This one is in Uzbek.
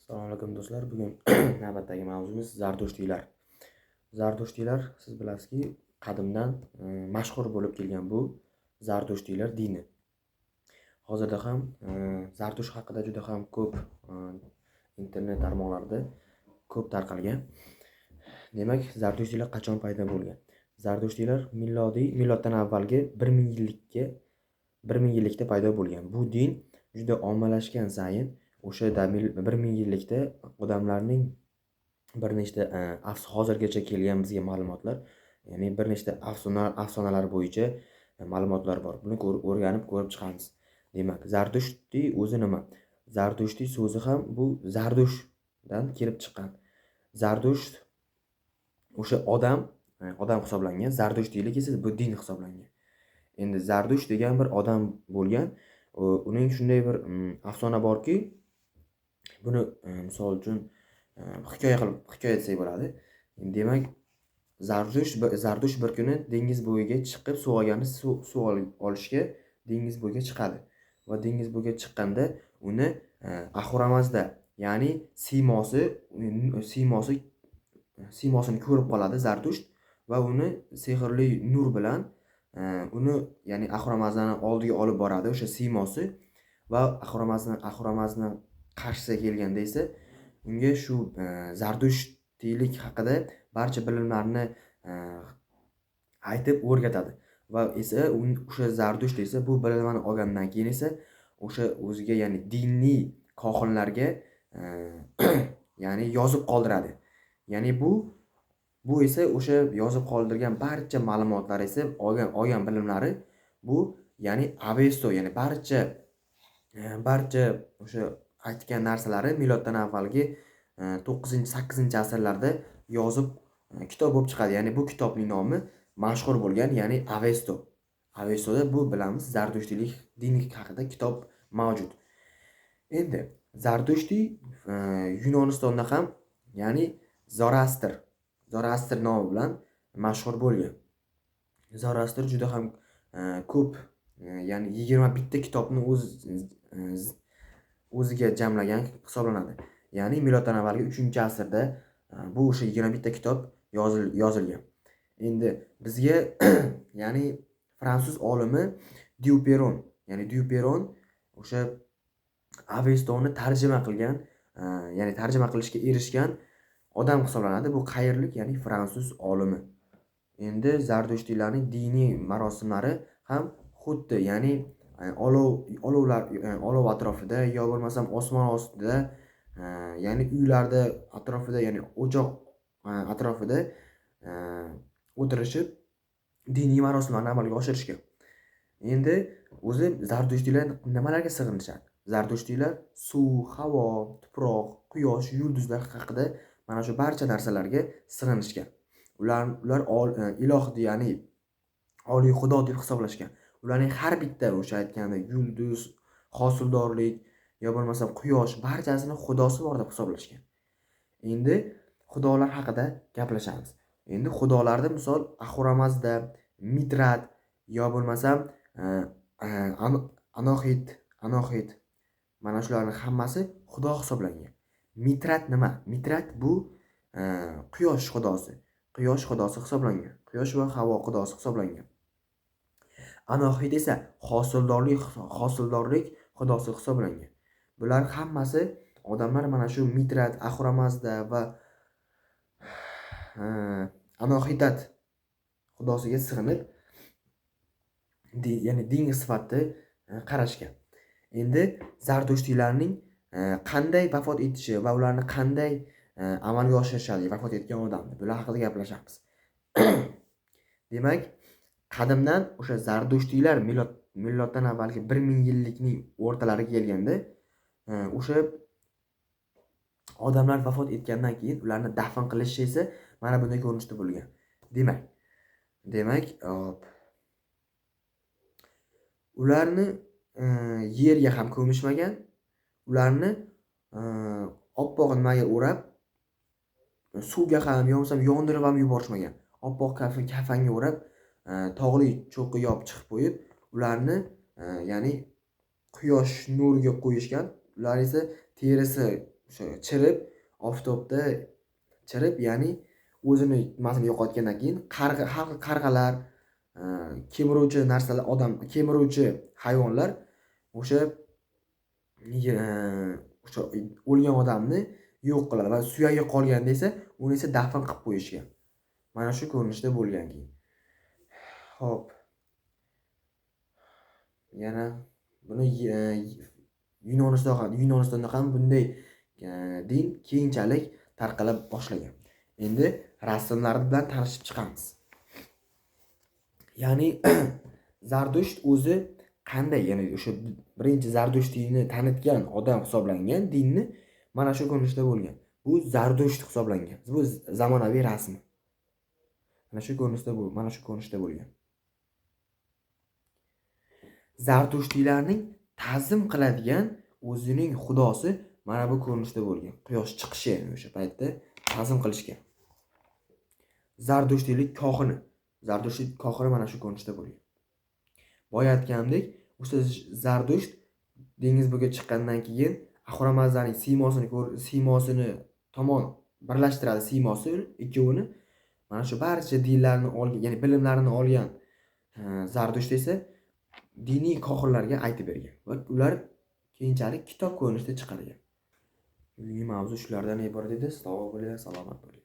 Assalomu alaykum do'stlar. Bugun navbatdagi mavzumiz Zardushtiylar. Zardushtiylar siz bilasizki, qadimdan mashhur bo'lib kelgan bu Zardushtiylar dini. Hozirda ham Zardush haqida juda ham ko'p internet tarmoqlarida ko'p tarqalgan. Demak, Zardushtiylar qachon paydo bo'lgan? Zardushtiylar miloddan avvalgi 1000 yillikda paydo bo'lgan. Bu din juda ommalashgan sayin o'sha 1000 yillikda odamlarning bir nechta hozirgacha kelgan bizga ma'lumotlar, ya'ni bir nechta afsonalar bo'yicha ma'lumotlar bor. Buni o'rganib ko'rib chiqamiz. Demak, Zardushtiy o'zi nima? Zardushtiy so'zi ham bu Zardushdan kelib chiqqan. Zardusht o'sha odam hisoblangan. Zardushtilik esa bu din hisoblangan. Endi Zardush degan bir odam bo'lgan. Uning shunday bir afsona borki, buni misol uchun hikoya etsak bo'ladi. Demak, Zardush bir kuni dengiz bo'yiga chiqib, suv olishga dengiz bo'yiga chiqadi. Va dengiz bo'yiga chiqqanda uni Ahura-Mazda, ya'ni siymosini ko'rib qoladi Zardush va uni sehrli nur bilan uni, ya'ni Ahura-Mazdani oldiga olib boradi o'sha siymosi va Ahura-Mazdani qarshisiga kelganda esa unga shu Zardushtiylik haqida barcha bilimlarni aytib o'rgatadi va esa o'sha Zardusht esa bu bilimlarni olgandan keyin esa o'sha o'ziga, ya'ni diniy qohonlarga ya'ni yozib qoldiradi. Ya'ni bu esa o'sha yozib qoldirgan barcha ma'lumotlar esa olgan bilimlari bu, ya'ni Avesto, ya'ni barcha o'sha aytgan narsalari miloddan avvalgi 9-8 asrlarda yozib kitob bo'lib chiqadi. Ya'ni bu kitobning nomi mashhur bo'lgan, ya'ni Avesto. Avestoda bu bilamiz Zardushtilik dini haqida kitob mavjud. Endi Zardushtiy Yunonistonda ham, ya'ni Zoroastr nomi bilan mashhur bo'lgan. Zoroastr juda ham ko'p, ya'ni 21 ta kitobni o'ziga jamlagan hisoblanadi. Ya'ni miloddan avvalgi 3-asrda bu o'sha 21 ta kitob yozilgan. Endi bizga ya'ni fransuz olimi Duperon o'sha Avestoni tarjima qilgan, ya'ni tarjima qilishga erishgan odam hisoblanadi. Bu qayerlik, ya'ni fransuz olimi. Endi Zardushtiylarning diniy marosimlari ham xuddi, ya'ni olov atrofida yo bo'lmasam osmon ostida, ya'ni uylarda atrofida, ya'ni o'choq atrofida o'tirishib diniy marosimlarni amalga oshirishgan. Endi o'zi Zardushtiylar nimalarga sig'inishadi? Zardushtiylar suv, havo, tuproq, quyosh, yulduzlar haqida mana shu barcha narsalarga sig'inishgan. Ular iloh, ya'ni oliy xudo deb hisoblashgan. Ularning har bitta o'sha aytganda yulduz, hosildorlik yo bo'lmasam quyosh barchasini xudosi bor deb hisoblashgan. Endi xudolar haqida gaplashamiz. Endi xudolarni misol Ahura-Mazda, Mitrat yo bo'lmasam Anoxit, mana shularning hammasi xudo hisoblangan. Mitrat nima? Mitrat bu quyosh xudosi. Quyosh xudosi hisoblangan. Quyosh va havo xudosi hisoblangan. Anoxit esa hosildorlik xudosi hisoblangan. Bular hammasi odamlar mana shu Mitrat, Ahura-Mazda va Anoxitat xudosiga sig'inib, ya'ni din sifatida qarashgan. Endi Zardushtiylarning qanday vafot etishi va ularni qanday amalga oshirishadi vafot etgan odamni, bular haqida gaplashamiz. Demak, qadimdan o'sha Zardushtiylar miloddan avvalgi 1000 yillikning o'rtalariga kelganda o'sha odamlar vafot etgandan keyin ularni dafn qilish esa mana bunday ko'rinishda bo'lgan. Demak, ularni yerga ham ko'mishmagan, ularni oppoq nimaga o'rab suvga ham yo'qsam yondirib ham yuborishmagan. Oppoq kafanga o'rab tog'li cho'qqa yopib chiqib qo'yib, ularni ya'ni quyosh nuriga qo'yishgan. Ular esa terisi o'sha chirib, oftobda chirib, ya'ni o'zini nimasini yo'qotgandan keyin qarg'alar, kemiruvchi narsalar, kemiruvchi hayvonlar o'sha o'sha o'lgan odamni yo'q qiladi va suyagi qolganda esa uni esa dafn qilib qo'yishgan. Mana shu ko'rinishda bo'lgan keyin. Xo'p. Yana buni Yunonistonda ham bunday din keyinchalik tarqala boshlagan. Endi rasmlar bilan tanishib chiqamiz. Ya'ni Zardusht o'zi qanday, ya'ni o'sha birinchi Zardusht dinini tanitgan odam hisoblangan dinni mana shu ko'rinishda bo'lgan. Bu Zardusht hisoblangan. Bu zamonaviy rasmi. Mana shu ko'rinishda bo'lgan. Zardushtiylarning ta'zim qiladigan o'zining xudosi mana bu ko'rinishda bo'lgan. Quyosh chiqishi, ya'ni o'sha paytda ta'zim qilishgan. Zardushtiylik kohini mana shu ko'rinishda bo'lgan. Boya aytgandek, o'sha Zardusht dengiz bo'yiga chiqqandan keyin Ahura Mazdaning siymosini tomon birlashtiradi, siymosi ikkovini. Mana shu barcha dinlarni olgan, ya'ni bilimlarini olgan Zardusht esa diniy kohinlarga aytib bergan va ular keyinchalik kitob ko'rinishida chiqargan. Bugungi mavzu shulardan iborat edi. Sog' bo'linglar, salomat bo'ling.